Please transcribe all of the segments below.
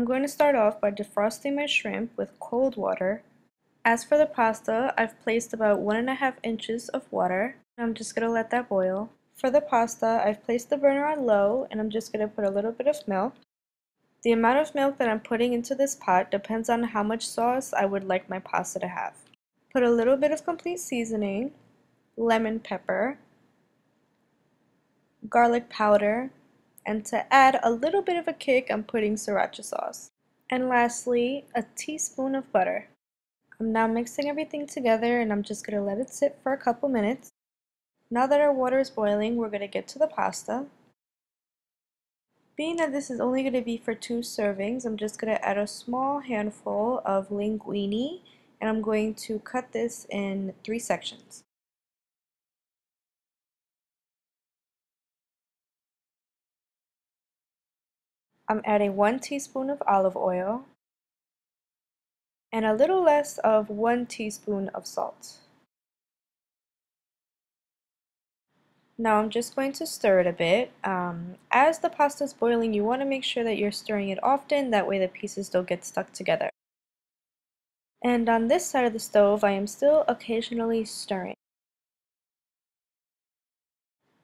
I'm going to start off by defrosting my shrimp with cold water. As for the pasta, I've placed about 1.5 inches of water. I'm just going to let that boil. For the pasta, I've placed the burner on low and I'm just going to put a little bit of milk. The amount of milk that I'm putting into this pot depends on how much sauce I would like my pasta to have. Put a little bit of complete seasoning, lemon pepper, garlic powder, and to add a little bit of a kick, I'm putting sriracha sauce. And lastly, a teaspoon of butter. I'm now mixing everything together and I'm just going to let it sit for a couple minutes. Now that our water is boiling, we're going to get to the pasta. Being that this is only going to be for 2 servings, I'm just going to add a small handful of linguine and I'm going to cut this in 3 sections. I'm adding 1 teaspoon of olive oil and a little less of 1 teaspoon of salt. Now I'm just going to stir it a bit. As the pasta is boiling, you want to make sure that you're stirring it often, that way the pieces don't get stuck together. And on this side of the stove, I am still occasionally stirring.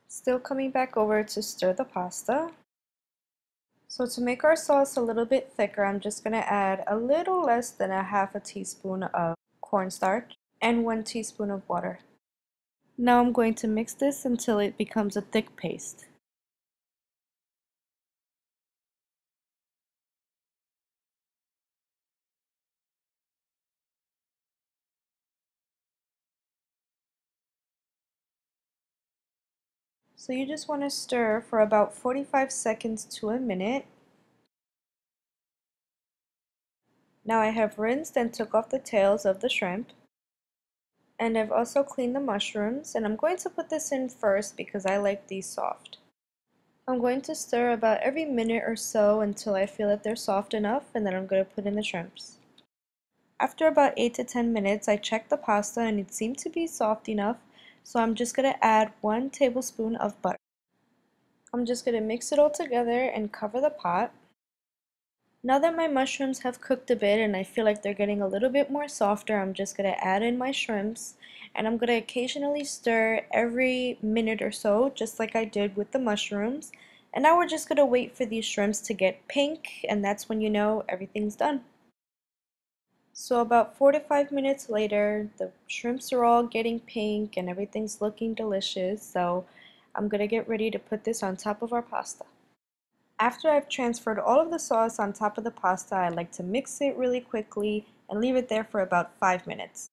Still coming back over to stir the pasta. So to make our sauce a little bit thicker, I'm just going to add a little less than a half a teaspoon of cornstarch and 1 teaspoon of water. Now I'm going to mix this until it becomes a thick paste. So you just want to stir for about 45 seconds to a minute. Now I have rinsed and took off the tails of the shrimp. And I've also cleaned the mushrooms, and I'm going to put this in first because I like these soft. I'm going to stir about every minute or so until I feel that they're soft enough, and then I'm going to put in the shrimps. After about 8 to 10 minutes, I checked the pasta and it seemed to be soft enough, so I'm just going to add 1 tablespoon of butter. I'm just going to mix it all together and cover the pot. Now that my mushrooms have cooked a bit and I feel like they're getting a little bit more softer, I'm just going to add in my shrimps and I'm going to occasionally stir every minute or so, just like I did with the mushrooms. And now we're just going to wait for these shrimps to get pink, and that's when you know everything's done. So about 4 to 5 minutes later, the shrimps are all getting pink and everything's looking delicious, so I'm going to get ready to put this on top of our pasta. After I've transferred all of the sauce on top of the pasta, I like to mix it really quickly and leave it there for about 5 minutes.